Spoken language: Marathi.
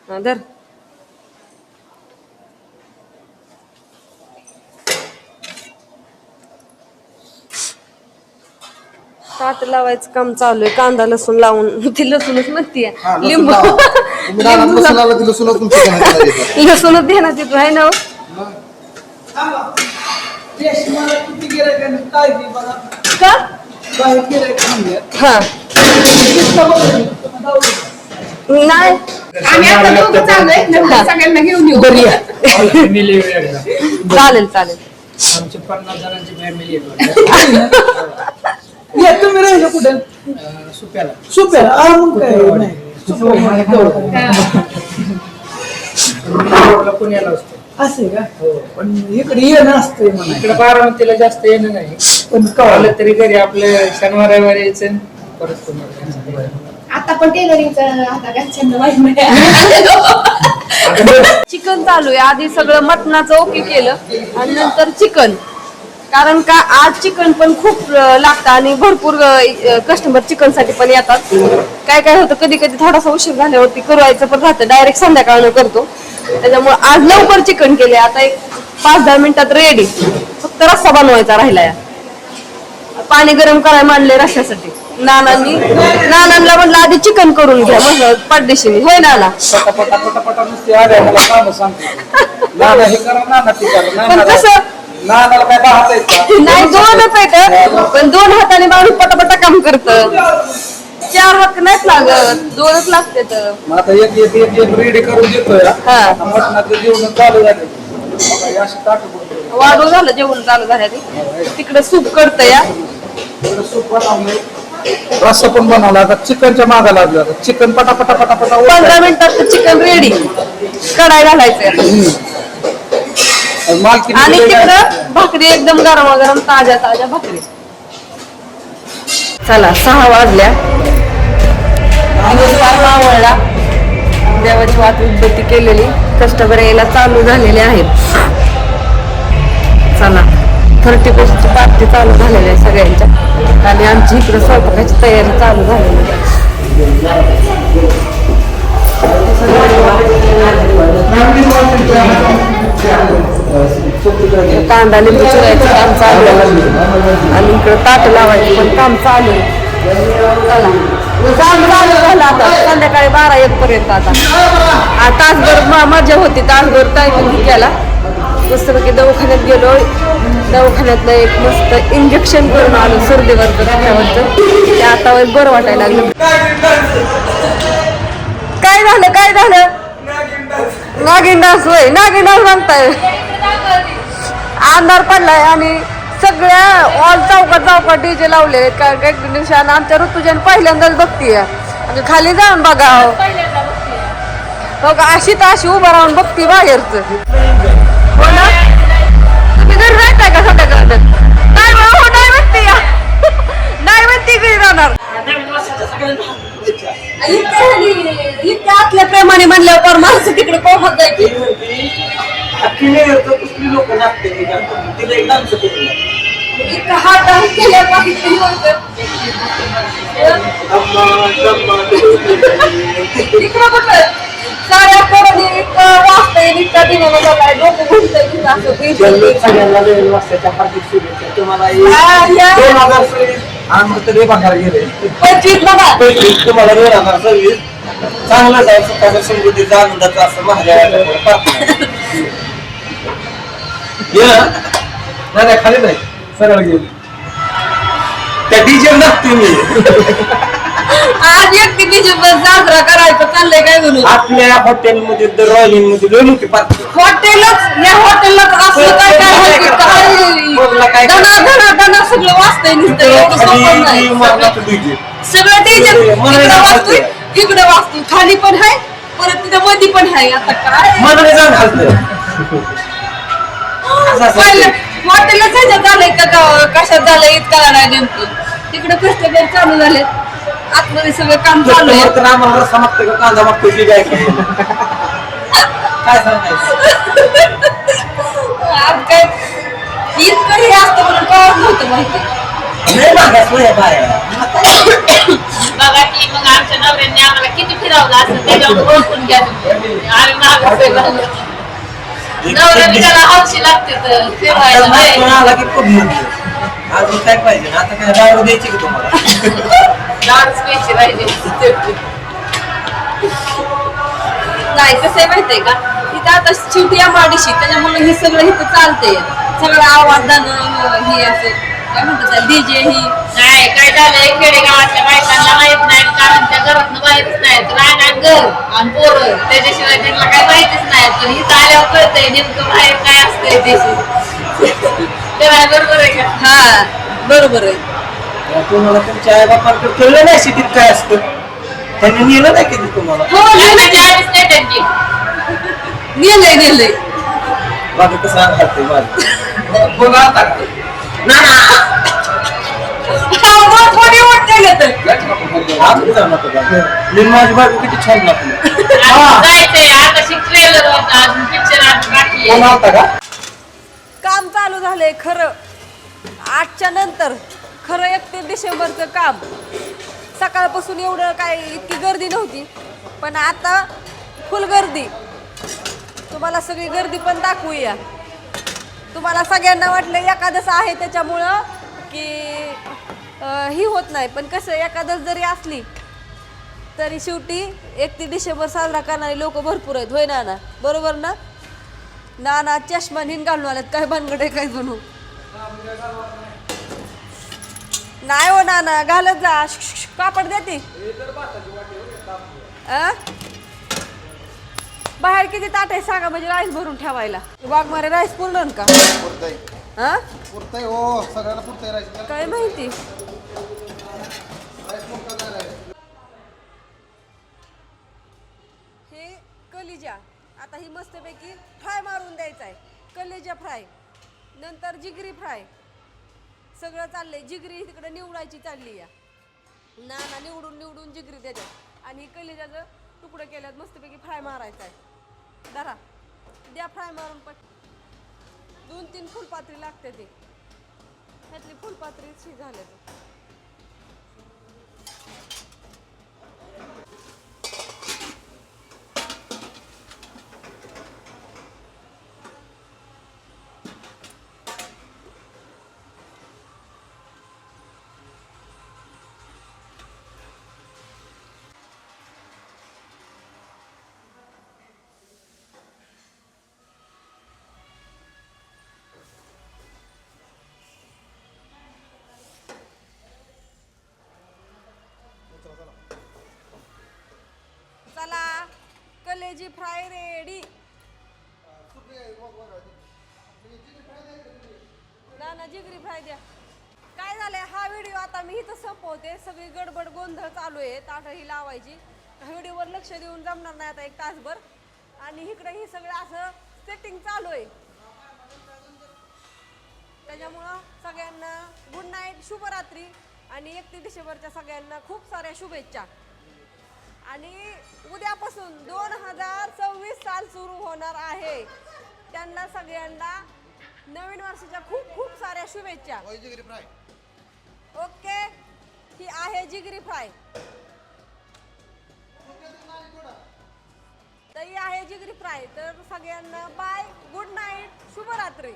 धर ताट लावायचं काम चालू आहे. कांदा लसूण लावून ती लसूणच म्हणतीये लिंबू लसूणच देणार तिथं आहे ना. का हा नाही आम्ही आता दोघं चाललोय सगळ्यांना घेऊन येऊ. चालेल चालेल. आमची 50 जणांची फॅमिली तुम्ही राहिलं कुठे सुप्याला सुप्याला मग काय नाही पुण्याला असतो असे का पण इकडे येणं असतंय म्हणा. इकडे बारामतीला जास्त येणं नाही पण कळलं तरी घरी आपलं शनिवार रविवार यायचं परत पुन्हा. आता पण टेलरिंगचं आता घरच्यांना माहित नाही. चिकन चालू आहे. आधी सगळं मटणाचं ओके केलं आणि नंतर चिकन. कारण का आज चिकन पण खूप लागतं आणि भरपूर कस्टमर चिकन साठी पण येतात. काय काय होतं कधी कधी थोडासा उशीर झाल्यावरती करायचं पण राहतं. डायरेक्ट संध्याकाळनं करतो. त्याच्यामुळे आज लवकर चिकन केले. आता एक 5-10 मिनिटात रेडी. फक्त रस्सा बनवायचा राहिलाय. पाणी गरम करायला मांडले रस्स्यासाठी. नानांना म्हटलं आधी चिकन करून घ्या म्हटलं पाठदेशीने. होय नाना पटापटा नुसती आल्या मला काम सांगतो नाना हे करा नाना ते करा. पण कसं नानाला काय पाहता येत नाही दोनच आहेत पण 2 हाताने माणूस पटापटा काम करत. 4 हात नाहीच लागत 2च लागते. तर मग आता एक रेडी करून देतोय. मटणाचं जेवण चालू झाले अशी ताट वाढू झालं जेवण चालू झाल्या तिकडे सूप करत या. सूप बनवलंय रस्सा पण बनवला. आता चिकनच्या मागा लागला. चिकन पटापटा 15 मिनिटात चिकन रेडी. कढाई घालायचंय आणि तिकडं भाकरी एकदम गरम ताज्या भाकरी. चला 6 वाजल्या. आवडला देवाची वाट उद्बत्ती केलेली. कस्टमर यायला चालू झालेले आहेत. चला 30% पार्टी चालू झालेली आहे सगळ्यांच्या आणि आमची इकडे स्वयंपाकाची तयारी चालू झालेली आहे. कांदा लिंबू चिरायचं काम चालू आहे आणि इकडे ताट लावायचं पण काम चालू आहे. चला काम चालू झालं आता संध्याकाळी 12-1 पर्यंत. आता तासभर मजा होती. तासभर टायमिंग केला. मस्तपैकी दवाखान्यात गेलो. दवाखान्यातलं एक मस्त इंजेक्शन करून आलो सर्दीवरचं त्याच्यावरचं. ते आता बरं वाटायला लागलं. काय झालं नागिन डान्स होय. नागिन डान्स सांगताय. अंधार पडलाय आणि सगळ्या ऑल चौकात डीजे लावले आहेत. काय दिवशी आमच्या ऋतुजान पहिल्यांदाच बघतीये. म्हणजे खाली जाऊन बघा हो का अशी उभं राहून बघती बाहेरचं. हो ना तुम्ही घरी राहताय का सध्या? नाही म्हणती घरी राहणार. इतक्या आतल्या प्रेमाने म्हणल्यावर माणसं तिकडे पोहत जायची. लोक लागते तिला एक डान्स इतका हात डान्स केल्यावर तिकडं कुठं साऱ्या पोरांनी इतकं वाचतंय इतका दिनाला झालाय. डोकं घुमतंय तिथं असं सगळ्यांना नवीन वर्षाच्या हार्दिक शुभेच्छा. तुम्हाला 2023 आमचं बघायला गेले 25 बघा तुम्हाला 2026 चांगलं जाईल. स्वतःच्या समृद्धीचा आनंदाचा असं माझ्या नाही खाली नाही सरळ गेली त्या डीजे लागते मी. आज एकटी तिची साजरा करायचं चाललंय काय म्हणून. आपल्या हॉटेलमध्ये रॉयलिंग मध्ये लय मोठी पार्टी. हॉटेलच असलं काय धना सगळं वाचतंय नुसतं. सगळं डीजे इकडे वाचतोय खाली पण आहे परत तिथं मध्ये पण आहे. आता काय हॉटेलच ह्याच्यात झालंय का कशात झालंय इतका नाही नेमकं. तिकडे कस्टमर चालू झाले आतमध्ये सगळं काम चालू आहे. आम्हाला रस्सा मागतोय का कांदा मागतोय की काय सांगायचं. आज काय इतकं हे असतं म्हणून कळत नव्हतं माहिती. लय मागास वय बाया. बघा की मग आमच्या नवऱ्यांनी आम्हाला किती फिरवलं असं त्याच्यावर ओळखून घ्या तुम्ही. आम्ही मागं फिरवलं. नवऱ्याने त्याला हौशी लागते तर फिरवायला आता बाई. कोण आला की खूप म्हणतो अजून काय पाहिजे आता काय दारू द्यायची की तुम्हाला. दारूच प्यायची राहिली. नाही कसं आहे माहितीये का तिथं आता शेवटी एमआयडीसी त्याच्यामुळे हे सगळं इथं चालतंय सगळं आवाजानं हे असे काय म्हणतात डीजे ही नाही काय झालंय खेडेगावातल्या बायकांना माहित नाही कारण त्या घरातनं बाहेरच नाहीत राहणार घर आणि पोरं त्याच्याशिवाय त्यांना काय माहितीच नाही पण इथं आल्यावर कळतंय नेमकं बाहेर काय असतंय त्याची तेव्हा बरोबर आहे का हा बरोबर आहे तुम्हाला तुमच्या आई बापांकडे कळलं नाही सिटीत काय असतं त्यांनी नेलं नाही कधी तुम्हाला. हो लग्नाच्या आधीच नाही त्यांची नेलंय माझं कसं घालते माझं बोला आता ना थोडी वाटते आम्ही जाऊ नका मी माझी बायको किती छान लागली. जायचंय आता ट्रेलर होता अजून पिक्चर अजून बाकी कोण आहे. आलता का काम चालू झालंय खरं 8च्या नंतर खरं 31 डिसेंबरचं काम सकाळपासून एवढं काय इतकी गर्दी नव्हती पण आता फुल गर्दी तुम्हाला सगळी गर्दी पण दाखवूया तुम्हाला सगळ्यांना वाटलं एकादश आहे त्याच्यामुळं की ही होत नाही पण कसं एकादश जरी असली तरी शेवटी 31 डिसेंबर साजरा करणारे लोक भरपूर आहेत होय नाना बरोबर ना नाना चष्मा हिन घालून आल्यात काय भानगडे काय बनू नाही हो नाना घालत जा कापड देते बाहेर किती ताट आहे सांगा म्हणजे राईस भरून ठेवायला वाघमारे राईस पूर्ण का हा पुरतंय हो सगळ्याला पुरतंय राहायचं काय माहिती हे कलिजा आता ही मस्तपैकी फ्राय मारून द्यायचा आहे कलिजा फ्राय नंतर जिगरी फ्राय सगळं चाललंय जिगरी तिकडे निवडायची चालली या ना निवडून जिगरी देतात आणि कलिजाचं तुकडं केल्यात मस्तपैकी फ्राय मारायचा आहे धरा द्या फ्राय मारून पण 2-3 फुलपात्री लागते ते त्यातली फुलपात्री झाले चला कलेजी फ्राय रेडी ना जिगरी फ्राय द्या काय झालंय हा व्हिडिओ आता मी इथं संपवते सगळी गडबड गोंधळ चालू आहे ताट ही लावायची व्हिडिओवर लक्ष देऊन जमणार नाही आता 1 तासभर आणि इकडे ही सगळं असं सेटिंग चालू आहे त्याच्यामुळं सगळ्यांना गुड नाईट शुभरात्री आणि 31 डिसेंबरच्या सगळ्यांना खूप साऱ्या शुभेच्छा आणि उद्यापासून 2026 साल सुरू होणार आहे त्यांना सगळ्यांना नवीन वर्षाच्या खूप खूप साऱ्या शुभेच्छा ओके ही आहे जिगरी फ्राय तर ही आहे जिगरी फ्राय तर सगळ्यांना बाय गुड नाईट शुभरात्री